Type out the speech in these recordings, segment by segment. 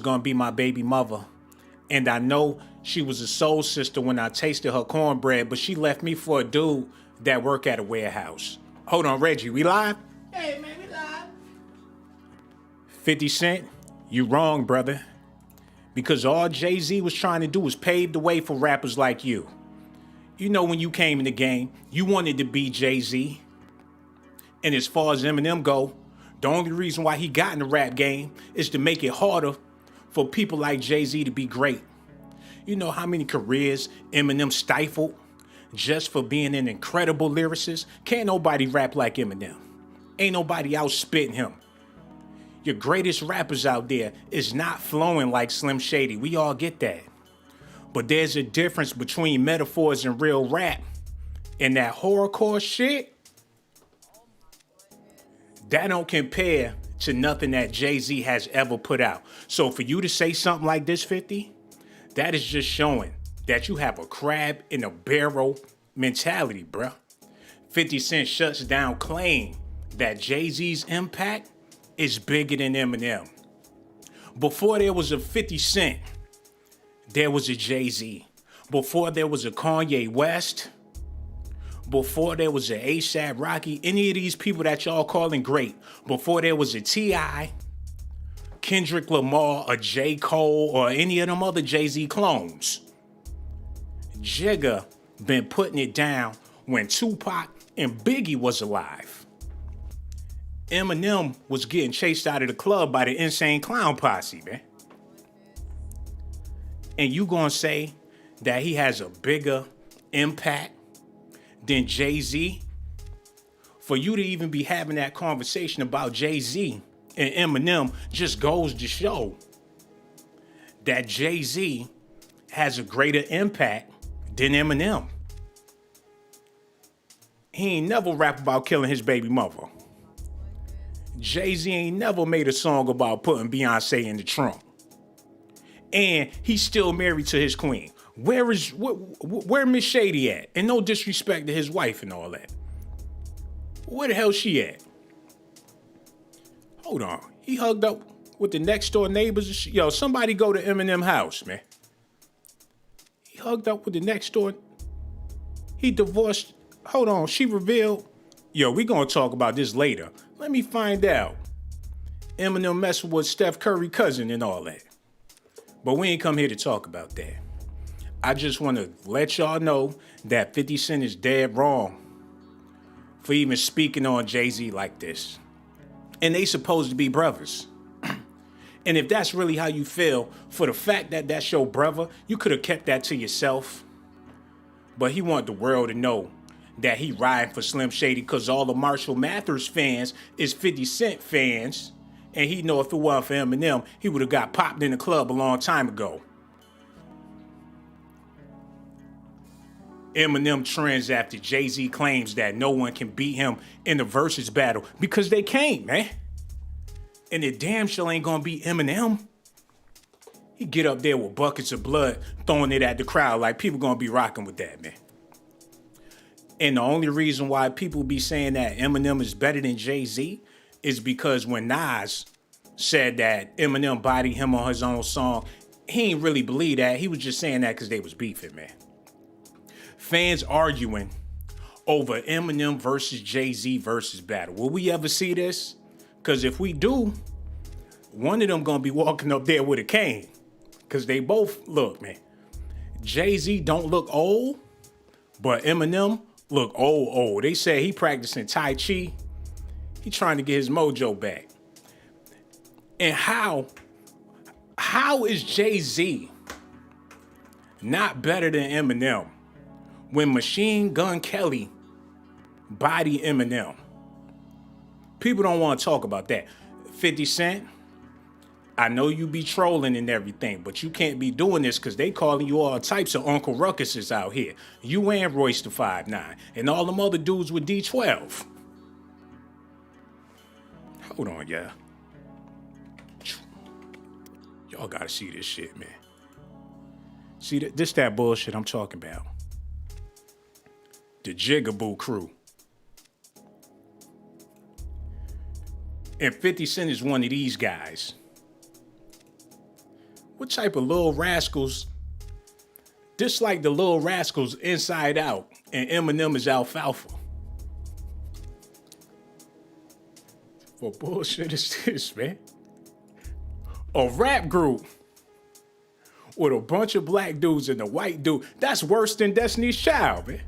gonna be my baby mother. And I know she was a soul sister when I tasted her cornbread, but she left me for a dude that work at a warehouse. Hold on, Reggie, we live? Hey, man, we live. 50 Cent, you wrong, brother. Because all Jay-Z was trying to do was pave the way for rappers like you. You know, when you came in the game, you wanted to be Jay-Z. And as far as Eminem go, the only reason why he got in the rap game is to make it harder for people like Jay-Z to be great. You know how many careers Eminem stifled just for being an incredible lyricist? Can't nobody rap like Eminem. Ain't nobody out spitting him. Your greatest rappers out there is not flowing like Slim Shady. We all get that. But there's a difference between metaphors and real rap. And that horrorcore shit, that don't compare to nothing that Jay-Z has ever put out. So for you to say something like this, 50, that is just showing that you have a crab in a barrel mentality, bruh. 50 Cent shuts down claim that Jay-Z's impact is bigger than Eminem. Before there was a 50 Cent, there was a Jay-Z. Before there was a Kanye West, before there was a ASAP Rocky, any of these people that y'all calling great, before there was a T.I., Kendrick Lamar, a J. Cole, or any of them other Jay-Z clones, Jigga been putting it down when Tupac and Biggie was alive. Eminem was getting chased out of the club by the Insane Clown Posse, man. And you gonna say that he has a bigger impact than Jay-Z? For you to even be having that conversation about Jay-Z and Eminem just goes to show that Jay-Z has a greater impact than Eminem. He ain't never rap about killing his baby mother. Jay-Z ain't never made a song about putting Beyonce in the trunk. And he's still married to his queen. Where Miss Shady at? And no disrespect to his wife and all that. Where the hell she at? Hold on. He hugged up with the next door neighbors. Yo, somebody go to Eminem house, man. He hugged up with the next door. He divorced. Hold on. She revealed. Yo, we gonna talk about this later. Let me find out. Eminem messing with Steph Curry cousin and all that. But we ain't come here to talk about that. I just want to let y'all know that 50 Cent is dead wrong for even speaking on Jay-Z like this. And they supposed to be brothers. And if that's really how you feel, for the fact that that's your brother, you could have kept that to yourself. But he want the world to know that he riding for Slim Shady because all the Marshall Mathers fans is 50 Cent fans. And he know if it wasn't for Eminem, he would have got popped in the club a long time ago. Eminem trends after Jay-Z claims that no one can beat him in the Verzuz battle because they can't, man. And it damn sure ain't gonna be Eminem. He get up there with buckets of blood, throwing it at the crowd like people gonna be rocking with that, man. And the only reason why people be saying that Eminem is better than Jay-Z is because when Nas said that Eminem bodied him on his own song, he ain't really believe that. He was just saying that because they was beefing, man. Fans arguing over Eminem versus Jay-Z versus battle. Will we ever see this? Because if we do, one of them gonna be walking up there with a cane. Because they both, look, man, Jay-Z don't look old, but Eminem look old. They say he practicing Tai Chi. He trying to get his mojo back. And how is Jay-Z not better than Eminem when Machine Gun Kelly body Eminem? People don't want to talk about that. 50 Cent, I know you be trolling and everything, but you can't be doing this because they calling you all types of Uncle Ruckuses out here. You and Royce the 5'9", and all them other dudes with D12. Hold on, yeah. Y'all gotta see this shit, man. See, this that bullshit I'm talking about. The Jigaboo crew. And 50 Cent is one of these guys. What type of Little Rascals? This like the Little Rascals Inside Out, and Eminem is Alfalfa. What bullshit is this, man? A rap group with a bunch of black dudes and a white dude. That's worse than Destiny's Child, man.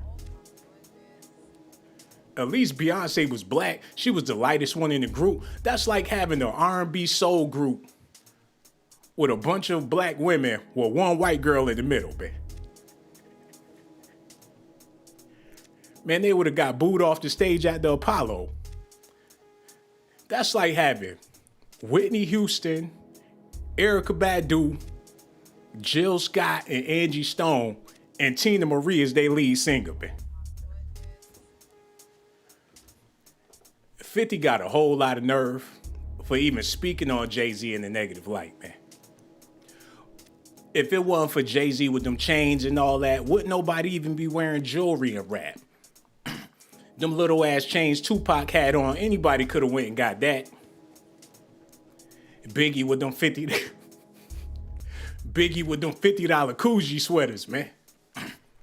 At least Beyonce was black. She was the lightest one in the group. That's like having an R&B soul group with a bunch of black women with one white girl in the middle, man. Man, they would have got booed off the stage at the Apollo. That's like having Whitney Houston, Erykah Badu, Jill Scott, and Angie Stone, and Tina Marie as their lead singer, man. 50 got a whole lot of nerve for even speaking on Jay-Z in a negative light, man. If it wasn't for Jay-Z with them chains and all that, wouldn't nobody even be wearing jewelry and rap? Them little ass chains Tupac had on, anybody could have went and got that. Biggie with them $50 Coogee sweaters, man.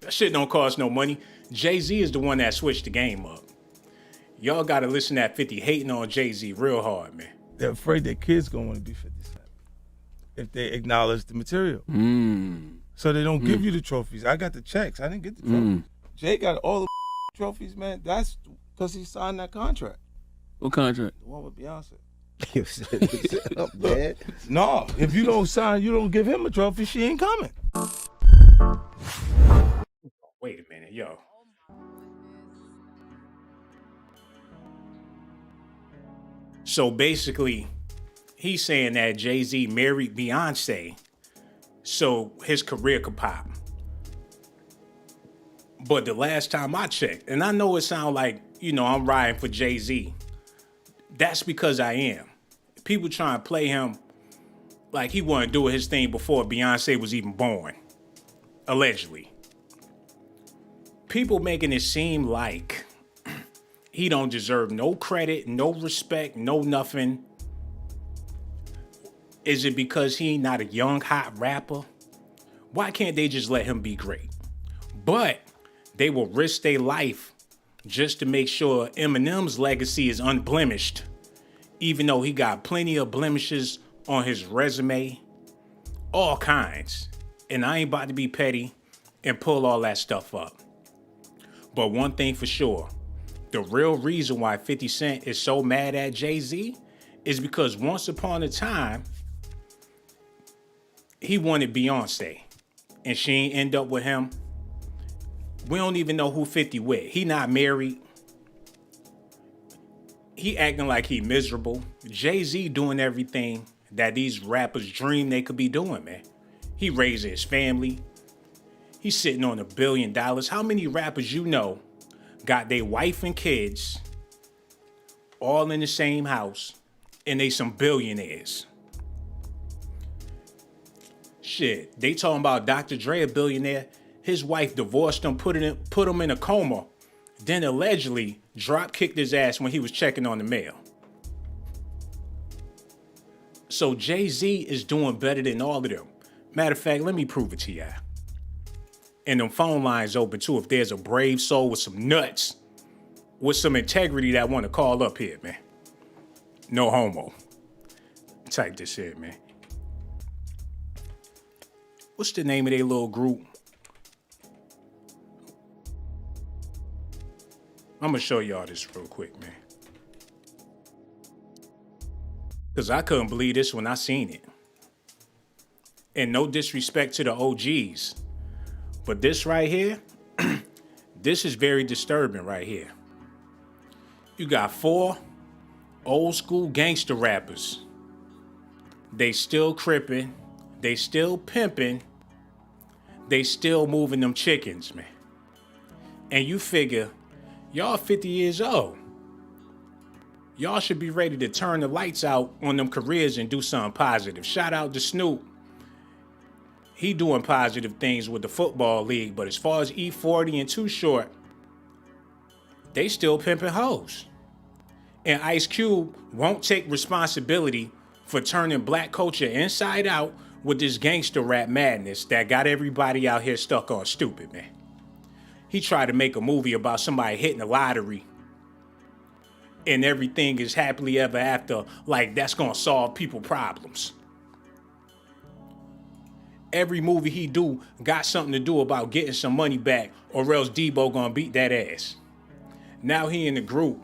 That shit don't cost no money. Jay-Z is the one that switched the game up. Y'all gotta listen to that 50 hating on Jay-Z real hard, man. They're afraid their kids gonna want to be 50 Cent if they acknowledge the material. So they don't give you the trophies. I got the checks. I didn't get the trophies. Jay got all the trophies, man. That's because he signed that contract. What contract? The one with Beyonce. Shut up, man. No, if you don't sign, you don't give him a trophy, she ain't coming. Wait a minute, yo. So basically, he's saying that Jay-Z married Beyonce so his career could pop. But the last time I checked, and I know it sounds like, I'm riding for Jay-Z. That's because I am. People trying to play him like he wasn't doing his thing before Beyonce was even born. Allegedly. People making it seem like he don't deserve no credit, no respect, no nothing. Is it because he not a young, hot rapper? Why can't they just let him be great? But they will risk their life just to make sure Eminem's legacy is unblemished, even though he got plenty of blemishes on his resume, all kinds. And I ain't about to be petty and pull all that stuff up. But one thing for sure, the real reason why 50 Cent is so mad at Jay-Z is because once upon a time, he wanted Beyonce and she ain't end up with him. We don't even know who 50 with. He not married. He acting like he miserable. Jay-Z doing everything that these rappers dream they could be doing, man. He raising his family. He's sitting on $1 billion. How many rappers you know got their wife and kids all in the same house and they some billionaires? Shit, they talking about Dr. Dre, a billionaire. His wife divorced him, put him in a coma, then allegedly drop-kicked his ass when he was checking on the mail. So Jay-Z is doing better than all of them. Matter of fact, let me prove it to y'all. And them phone lines open too if there's a brave soul with some nuts, with some integrity that want to call up here, man. No homo. Type this shit, man. What's the name of their little group? I'm gonna show y'all this real quick, man. Cause I couldn't believe this when I seen it. And no disrespect to the OGs, but this right here, this is very disturbing right here. You got 4 old school gangster rappers. They still crippin', they still pimping, they still moving them chickens, man. And you figure, y'all 50 years old. Y'all should be ready to turn the lights out on them careers and do something positive. Shout out to Snoop. He doing positive things with the football league, but as far as E40 and Too Short, they still pimping hoes. And Ice Cube won't take responsibility for turning black culture inside out with this gangster rap madness that got everybody out here stuck on stupid, man. He tried to make a movie about somebody hitting the lottery and everything is happily ever after, like that's gonna solve people problems. Every movie he do got something to do about getting some money back, or else Debo gonna beat that ass. Now he in the group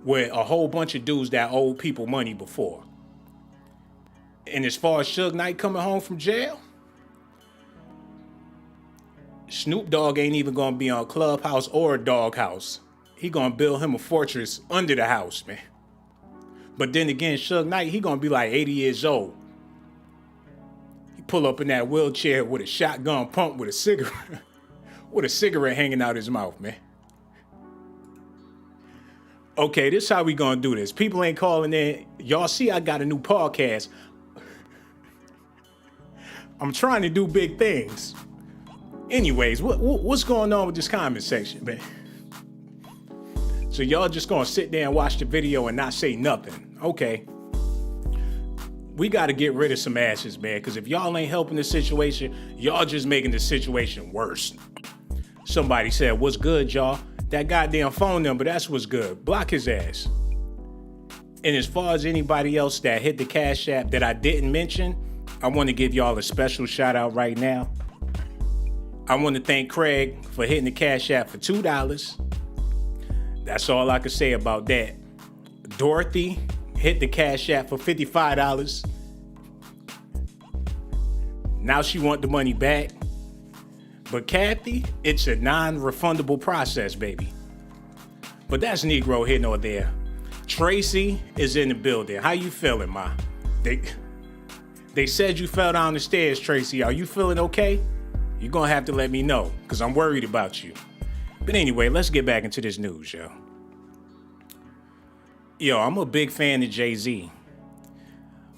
with a whole bunch of dudes that owed people money before. And as far as Suge Knight coming home from jail, Snoop Dogg ain't even gonna be on Clubhouse or Doghouse. He gonna build him a fortress under the house, man. But then again, Suge Knight, he gonna be like 80 years old. He pull up in that wheelchair with a shotgun pump with a cigarette, with a cigarette hanging out his mouth, man. Okay, this is how we gonna do this. People ain't calling in. Y'all see I got a new podcast. I'm trying to do big things. Anyways, what's going on with this comment section, man? So y'all just gonna sit there and watch the video and not say nothing. Okay. We gotta get rid of some asses, man, because if y'all ain't helping the situation, y'all just making the situation worse. Somebody said, what's good, y'all? That goddamn phone number, that's what's good. Block his ass. And as far as anybody else that hit the Cash App that I didn't mention, I want to give y'all a special shout out right now. I want to thank Craig for hitting the Cash App for $2. That's all I can say about that. Dorothy hit the Cash App for $55. Now she want the money back. But Kathy, it's a non-refundable process, baby. But that's Negro here nor there. Tracy is in the building. How you feeling, ma? They said you fell down the stairs, Tracy. Are you feeling okay? You're gonna have to let me know, because I'm worried about you. But anyway, let's get back into this news, yo. Yo, I'm a big fan of Jay-Z.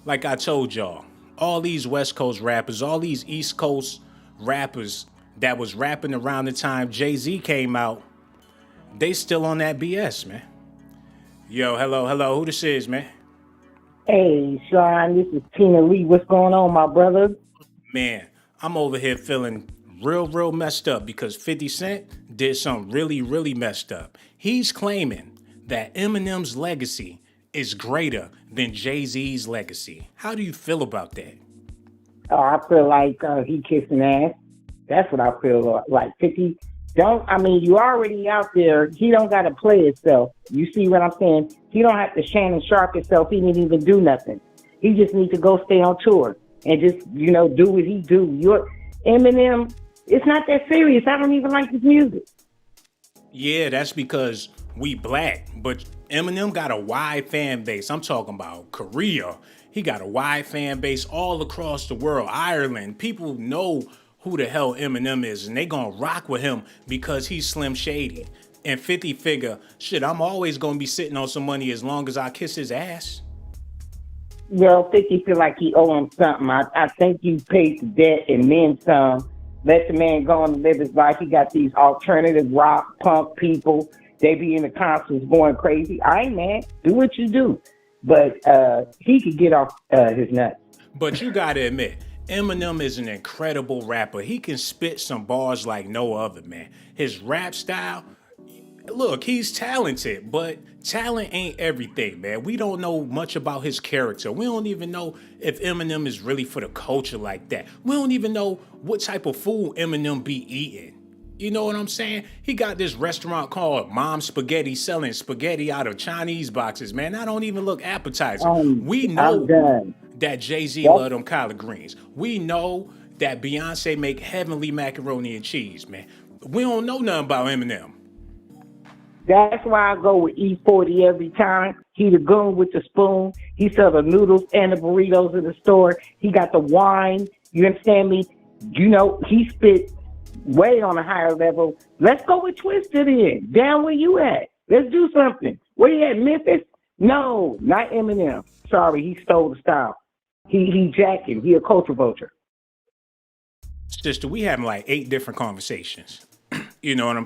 Like I told y'all, all these West Coast rappers, all these East Coast rappers that was rapping around the time Jay-Z came out, they still on that BS, man. Yo, hello, who this is, man? Hey, Shawn, this is Tina Lee. What's going on, my brother? Man, I'm over here feeling real messed up because 50 Cent did something really messed up. He's claiming that Eminem's legacy is greater than Jay-Z's legacy. How do you feel about that? Oh, I feel like he kissing ass. That's what I feel like. 50, you already out there. He don't got to play himself. You see what I'm saying? He don't have to Shannon Sharp himself. He didn't even do nothing. He just needs to go stay on tour and just, do what he do. Eminem, it's not that serious. I don't even like his music. Yeah, that's because we black, but Eminem got a wide fan base. I'm talking about Korea. He got a wide fan base all across the world. Ireland, people know who the hell Eminem is, and they gonna rock with him because he's Slim Shady. And 50 figure, shit, I'm always gonna be sitting on some money as long as I kiss his ass. Well, 50 feel like he owe him something. I think you paid the debt and then some. Let the man go on and live his life. He got these alternative rock punk people. They be in the concerts going crazy. I ain't mad. Do what you do. But he could get off his nuts. But you gotta admit, Eminem is an incredible rapper. He can spit some bars like no other, man. His rap style, look, he's talented, but talent ain't everything, man. We don't know much about his character. We don't even know if Eminem is really for the culture like that. We don't even know what type of food Eminem be eating. You know what I'm saying? He got this restaurant called Mom Spaghetti selling spaghetti out of Chinese boxes, man. That don't even look appetizing. We know that Jay-Z love them collard greens. We know that Beyonce make heavenly macaroni and cheese, man. We don't know nothing about Eminem. That's why I go with E40 every time. He the goon with the spoon. He sell the noodles and the burritos in the store. He got the wine. You understand me? He spit way on a higher level. Let's go with Twisted in. Down where you at. Let's do something. Where you at, Memphis? No, not Eminem. Sorry, he stole the style. He jacking. He a culture vulture. Sister, we having like 8 different conversations. You know what I'm saying?